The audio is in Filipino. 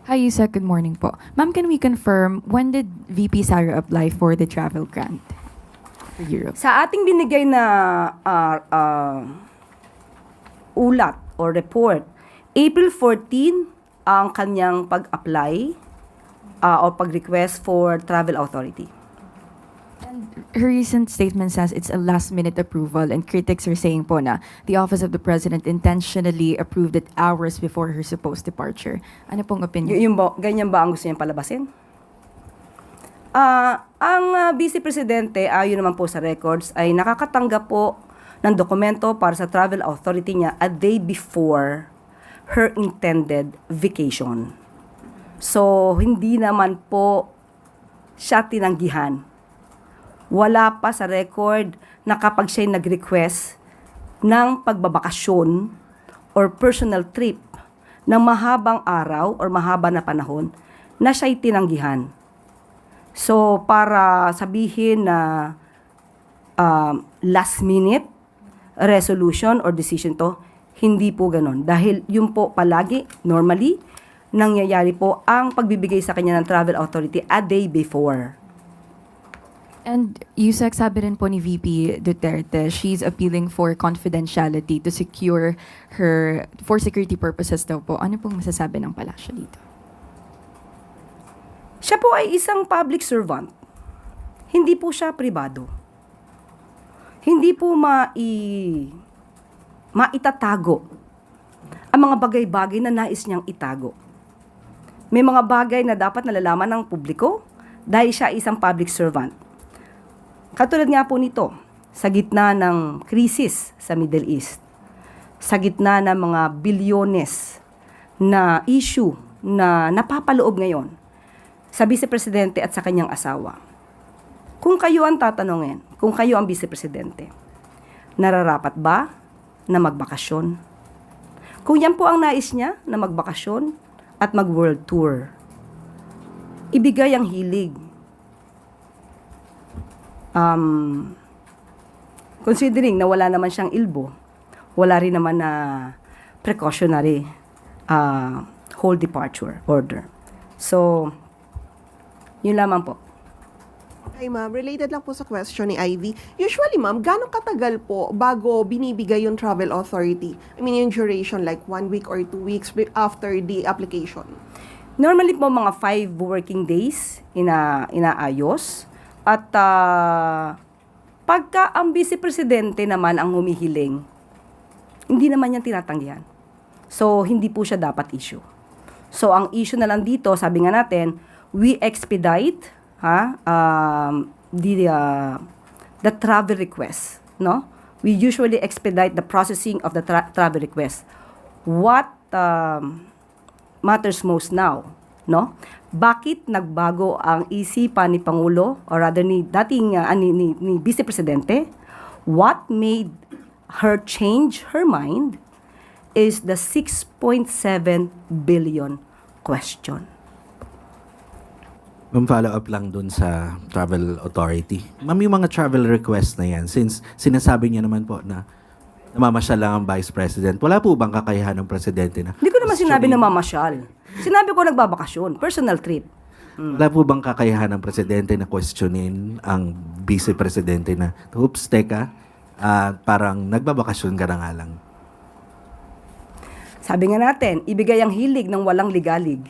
Hi, Yusek. Good morning po. Ma'am, can we confirm when did VP Sara apply for the travel grant for Europe? Sa ating binigay na ulat or report, April 14 ang kanyang pag-apply or pag-request for travel authority. Her recent statement says it's a last-minute approval, and critics are saying po na the Office of the President intentionally approved it hours before her supposed departure. Ano pong opinion? Ganyan ba ang gusto niyang palabasin? Ang Vice Presidente, ayon naman po sa records, ay nakakatanggap po ng dokumento para sa travel authority niya a day before her intended vacation. So, hindi naman po siya tinanggihan. Wala pa sa record na kapag siya'y nag-request ng pagbabakasyon or personal trip ng mahabang araw or mahaba na panahon na siya'y tinanggihan. So, para sabihin na last minute resolution or decision to, hindi po ganon. Dahil yun po palagi, normally, nangyayari po ang pagbibigay sa kanya ng travel authority a day before. And Yusek, sabi rin po ni VP Duterte, she's appealing for confidentiality to secure her, for security purposes daw po. Ano pong masasabi ng palasyo dito? Siya po ay isang public servant. Hindi po siya pribado. Hindi po maitatago ang mga bagay-bagay na nais niyang itago. May mga bagay na dapat nalalaman ng publiko dahil siya ay isang public servant. Katulad nga po nito, sa gitna ng krisis sa Middle East, sa gitna ng mga bilyones na issue na napapaloob ngayon sa Vice Presidente at sa kanyang asawa. Kung kayo ang tatanungin, kung kayo ang Vice Presidente, nararapat ba na magbakasyon? Kung yan po ang nais niya na magbakasyon at mag-world tour, ibigay ang hilig. Considering na wala naman siyang ilbo, wala rin naman na precautionary whole departure order. So, yun lamang po. Ay ma'am, related lang po sa question ni Ivy. Usually ma'am, gano'ng katagal po bago binibigay yung travel authority? I mean yung duration like 1 week or 2 weeks after the application? Normally po mga 5 working days inaayos. At pagka ang Vice Presidente naman ang humihiling, hindi naman yan tinatanggihan. So, hindi po siya dapat issue. So, ang issue na lang dito, sabi nga natin, we expedite the travel request. No? We usually expedite the processing of the travel request. What matters most now, no? Bakit nagbago ang isipan ni Pangulo or rather ni dating ni Vice Presidente? What made her change her mind is the 6.7 billion question. Follow up lang dun sa travel authority. Ma'am, yung mga travel request na yan, since sinasabi niya naman po na namamasyal lang ang Vice President, wala po bang kakayahan ng Presidente na? Hindi ko naman sinabi na mamasyal. Sinabi ko nagbabakasyon, personal trip. Wala po bang kakayahan ng Presidente na questionin ang Vice Presidente na, oops, teka, parang nagbabakasyon ka na nga lang? Sabi nga natin, ibigay ang hilig ng walang ligalig.